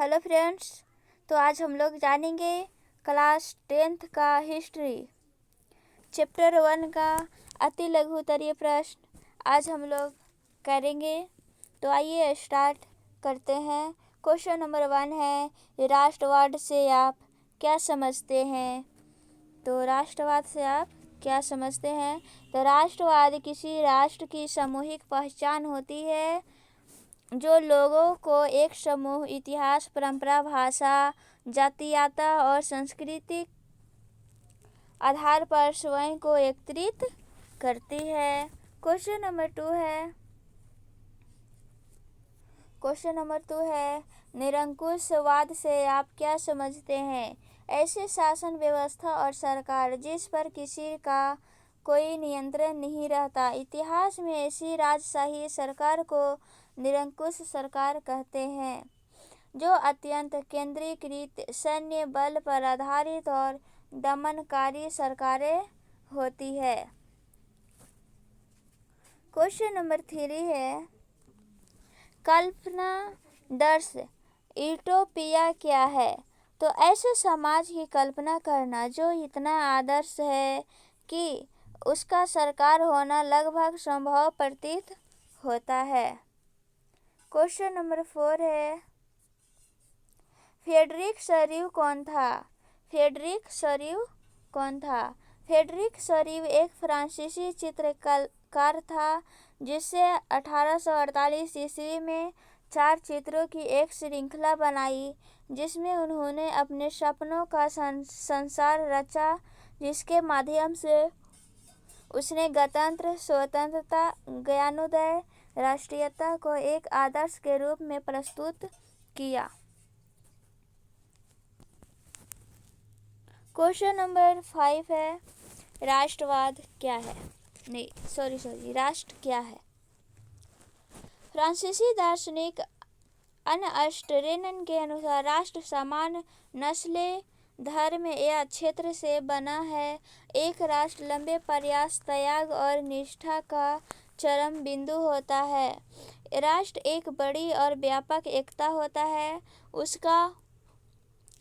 Hello friends. तो आज हम लोग जानेंगे क्लास 10th का हिस्ट्री चैप्टर 1 का अति लघु उत्तरीय प्रश्न आज हम लोग करेंगे। तो आइए स्टार्ट करते हैं। क्वेश्चन नंबर 1 है, राष्ट्रवाद से आप क्या समझते हैं? तो राष्ट्रवाद से आप क्या समझते हैं? तो राष्ट्रवाद किसी राष्ट्र की सामूहिक पहचान होती है जो लोगों को एक समूह, इतिहास, परंपरा, भाषा, जातीयता और सांस्कृतिक आधार पर स्वयं को एकत्रित करती है। क्वेश्चन नंबर 2 है, निरंकुशवाद से आप क्या समझते हैं? ऐसे शासन व्यवस्था और सरकार जिस पर किसी का कोई नियंत्रण नहीं रहता। इतिहास में ऐसी राजशाही सरकार को निरंकुश सरकार कहते हैं, जो अत्यंत केंद्रीकृत सैन्य बल पर आधारित और दमनकारी सरकारें होती है। क्वेश्चन नंबर 3 है, कल्पना दर्श यूटोपिया क्या है? तो ऐसे समाज की कल्पना करना जो इतना आदर्श है कि उसका सरकार होना लगभग संभव प्रतीत होता है। क्वेश्चन नंबर 4 है, फ्रेडरिक शरीव कौन था? फ्रेडरिक शरीव एक फ्रांसीसी चित्रकार था जिसने 1848 ईस्वी में 4 चित्रों की एक श्रृंखला बनाई जिसमें उन्होंने अपने सपनों का संसार रचा, जिसके माध्यम से उसने गणतंत्र, स्वतंत्रता, ज्ञानोदय, राष्ट्रीयता को एक आदर्श के रूप में प्रस्तुत किया। क्वेश्चन नंबर 5 है, राष्ट्र क्या है? फ्रांसीसी दार्शनिक अनअस्टरेनन के अनुसार राष्ट्र समान नस्लें, धर्म या क्षेत्र से बना है। एक राष्ट्र लंबे प्रयास, त्याग और निष्ठा का चरम बिंदु होता है। राष्ट्र एक बड़ी और व्यापक एकता होता है। उसका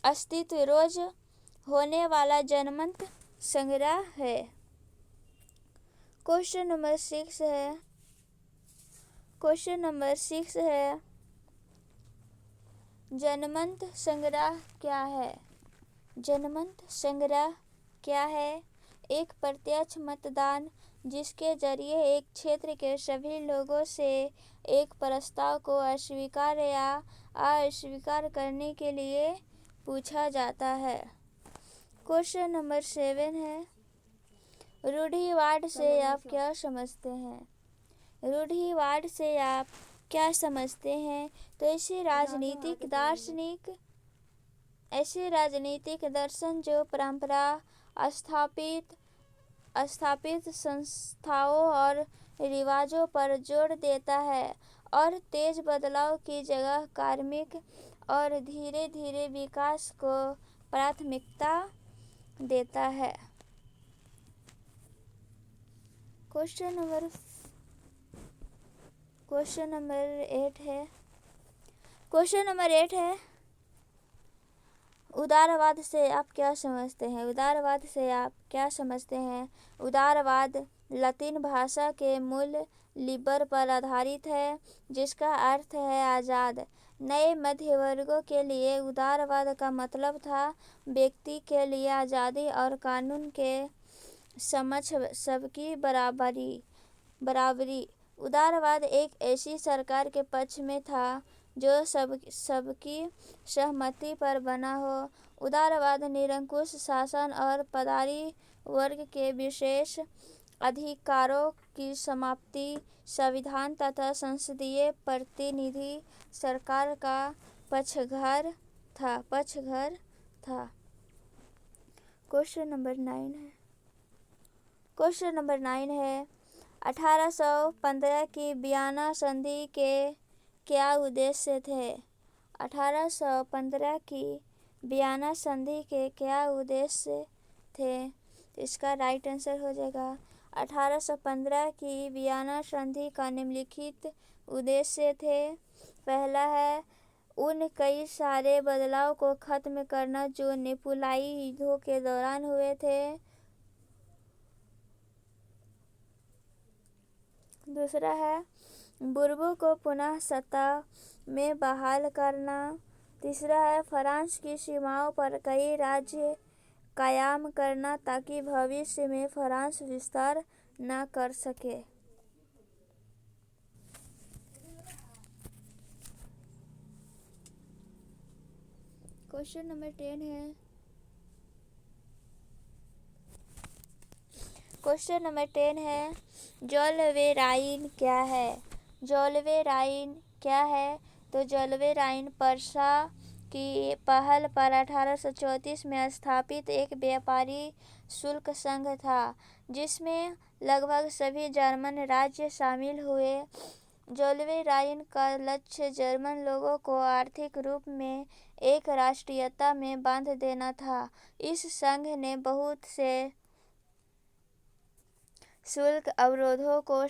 अस्तित्व रोज होने वाला जनमत संग्रह है। क्वेश्चन नंबर 6 है, जनमत संग्रह क्या है? एक प्रत्यक्ष मतदान जिसके जरिए एक क्षेत्र के सभी लोगों से एक प्रस्ताव को अस्वीकार या अस्वीकार करने के लिए पूछा जाता है। क्वेश्चन नंबर 7 है, रूढ़िवाद से आप क्या समझते हैं? तो ऐसे राजनीतिक दर्शन जो परंपरा स्थापित संस्थाओं और रिवाजों पर जोर देता है और तेज बदलाव की जगह क्रमिक और धीरे धीरे विकास को प्राथमिकता देता है। क्वेश्चन नंबर 8 है, उदारवाद से आप क्या समझते हैं? उदारवाद लतीन भाषा के मूल लिबर पर आधारित है, जिसका अर्थ है आज़ाद। नए मध्य वर्गों के लिए उदारवाद का मतलब था व्यक्ति के लिए आज़ादी और कानून के समक्ष सबकी बराबरी। उदारवाद एक ऐसी सरकार के पक्ष में था जो सबकी सहमति पर बना हो। उदारवाद निरंकुश शासन और पदारी वर्ग के विशेष अधिकारों की समाप्ति, संविधान तथा संसदीय प्रतिनिधि सरकार का पक्षधर था। क्वेश्चन नंबर 9 है, 1815 की वियना संधि के क्या उद्देश्य थे? 1815 की वियना संधि के क्या उद्देश्य थे? इसका राइट आंसर हो जाएगा 1815 की वियना संधि का निम्नलिखित उद्देश्य थे। पहला है उन कई सारे बदलाव को खत्म करना जो नेपोलियाई युद्धों के दौरान हुए थे। दूसरा है बुर्बों को पुनः सत्ता में बहाल करना। तीसरा है फ्रांस की सीमाओं पर कई राज्य कायम करना ताकि भविष्य में फ्रांस विस्तार न कर सके। क्वेश्चन नंबर 10 है। क्वेश्चन नंबर 10 है जॉल्वे राइन क्या है? जॉल्वे राइन क्या है? तो जॉल्वे राइन पर्सा की पहल पर 1834 में स्थापित एक व्यापारी शुल्क संघ था जिसमें लगभग सभी जर्मन राज्य शामिल हुए। जॉल्वे राइन का लक्ष्य जर्मन लोगों को आर्थिक रूप में एक राष्ट्रीयता में बांध देना था। इस संघ ने बहुत से शुल्क अवरोधों को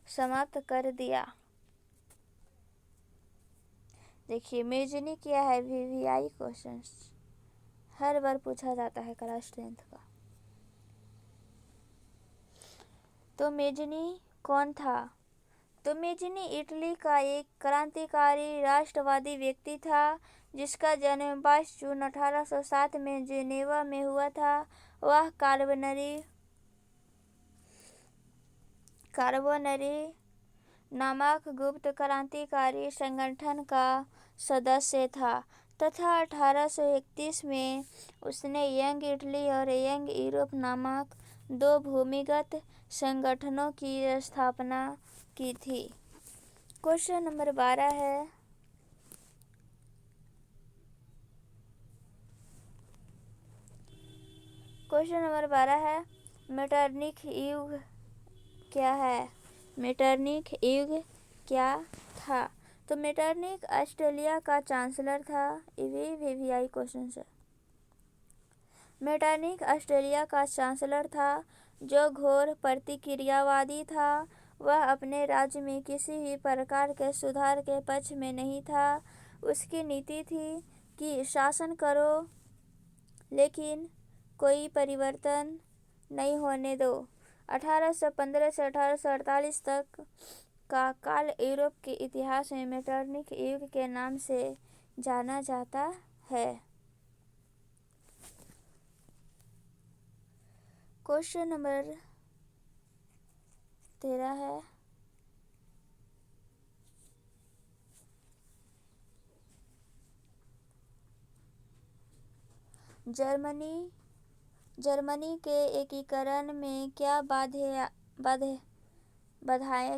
समाप्त कर दिया। देखिए मेजनी क्या है? वीवीआई क्वेश्चंस हर बार पूछा जाता है क्लास 10th का। तो मेजनी कौन था? तो मेजनी इटली का एक क्रांतिकारी राष्ट्रवादी व्यक्ति था जिसका जन्म 22 जून 1807 में जेनेवा में हुआ था। वह कार्बोनरी नामक गुप्त क्रांतिकारी संगठन का सदस्य था तथा 1831 में उसने यंग इटली और यंग यूरोप नामक दो भूमिगत संगठनों की स्थापना की थी। क्वेश्चन नंबर 12 है। क्वेश्चन नंबर 12 है मेटरनिख युग क्या है? मेटरनिख युग क्या था? तो मेटरनिख ऑस्ट्रेलिया का चांसलर था। ये वीवीआई क्वेश्चन है। मेटरनिख ऑस्ट्रेलिया का चांसलर था जो घोर प्रतिक्रियावादी था। वह अपने राज्य में किसी भी प्रकार के सुधार के पक्ष में नहीं था। उसकी नीति थी कि शासन करो लेकिन कोई परिवर्तन नहीं होने दो। 1815 से 1848 तक का काल यूरोप के इतिहास में मेटरनिख युग के नाम से जाना जाता है। क्वेश्चन नंबर 13 है। जर्मनी के एकीकरण में क्या बाधाएं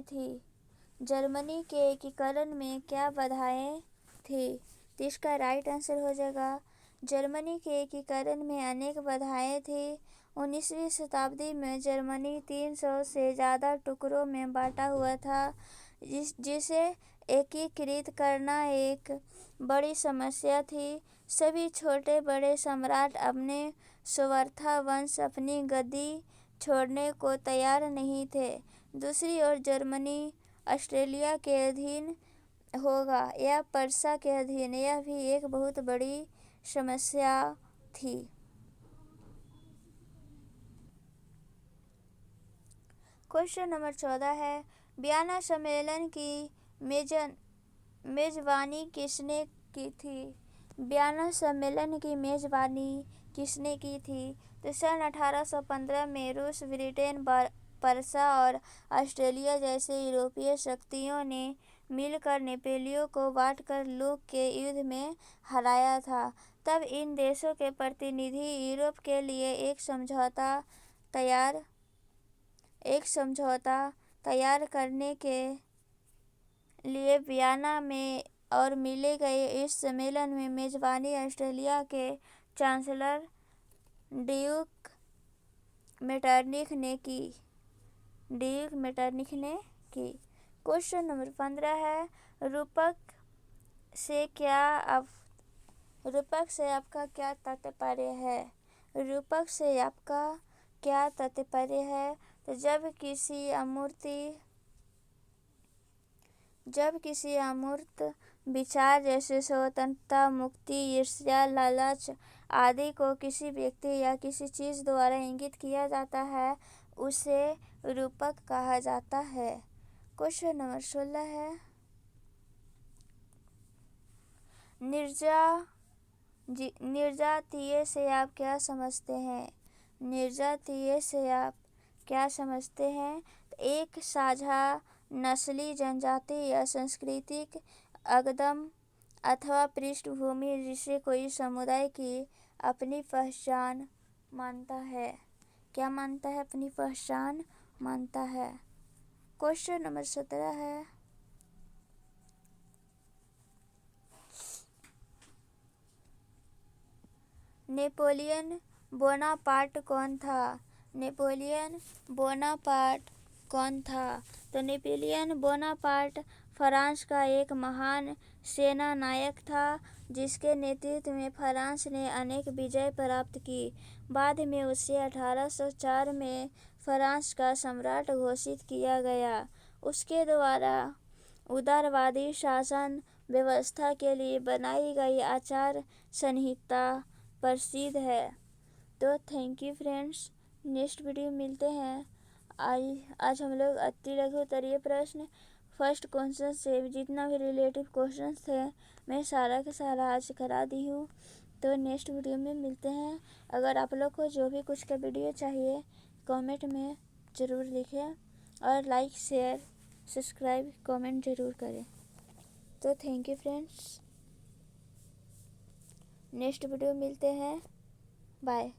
थी? जर्मनी के एकीकरण में क्या बाधाएं थी? तो इसका राइट आंसर हो जाएगा जर्मनी के एकीकरण में अनेक बाधाएं थी। 19वीं शताब्दी में जर्मनी 300 से ज़्यादा टुकड़ों में बांटा हुआ था जिसे एकीकृत करना एक बड़ी समस्या थी। सभी छोटे बड़े सम्राट अपने स्वार्था वंश अपनी गद्दी छोड़ने को तैयार नहीं थे। दूसरी ओर जर्मनी ऑस्ट्रेलिया के अधीन होगा या पर्सा के अधीन, यह भी एक बहुत बड़ी समस्या थी। क्वेश्चन नंबर 14 है वियना सम्मेलन की मेजबानी किसने की थी? वियना सम्मेलन की मेजबानी किसने की थी? तो सन 1815 में रूस, ब्रिटेन, पर्सा और ऑस्ट्रेलिया जैसे यूरोपीय शक्तियों ने मिलकर नेपोलियन को बांटकर लूक के युद्ध में हराया था। तब इन देशों के प्रतिनिधि यूरोप के लिए एक समझौता तैयार करने के लिए वियना में और मिले गए। इस सम्मेलन में मेजबानी ऑस्ट्रेलिया के चांसलर ड्यूक मेटरनिख ने की। क्वेश्चन नंबर 15 है रूपक से आपका क्या तात्पर्य है? रूपक से आपका क्या तात्पर्य है? तो जब किसी अमूर्त विचार जैसे स्वतंत्रता, मुक्ति, ईर्ष्या, लालच आदि को किसी व्यक्ति या किसी चीज़ द्वारा इंगित किया जाता है उसे रूपक कहा जाता है। क्वेश्चन नंबर 16 है, निर्जातीय से आप क्या समझते हैं? निर्जातीय से आप क्या समझते हैं? एक साझा नस्ली, जनजाति या सांस्कृतिक अकदम अथवा पृष्ठभूमि जिसे कोई समुदाय की अपनी पहचान मानता है। क्या मानता है? अपनी पहचान मानता है। क्वेश्चन नंबर 17 है, नेपोलियन बोनापार्ट कौन था? नेपोलियन बोनापार्ट कौन था? तो नेपोलियन बोनापार्ट फ्रांस का एक महान सेना नायक था जिसके नेतृत्व में फ्रांस ने अनेक विजय प्राप्त की। बाद में उसे 1804 में फ्रांस का सम्राट घोषित किया गया। उसके द्वारा उदारवादी शासन व्यवस्था के लिए बनाई गई आचार संहिता प्रसिद्ध है। तो thank you friends, next video मिलते हैं। आज हम लोग अति लघु उत्तरीय प्रश्न फर्स्ट क्वेश्चन से जितना भी रिलेटिव क्वेश्चन थे मैं सारा का सारा आज करा दी हूँ। तो नेक्स्ट वीडियो में मिलते हैं। अगर आप लोग को जो भी कुछ का वीडियो चाहिए कमेंट में ज़रूर लिखें और लाइक शेयर सब्सक्राइब कमेंट ज़रूर करें। तो thank you friends, next video मिलते हैं। बाय।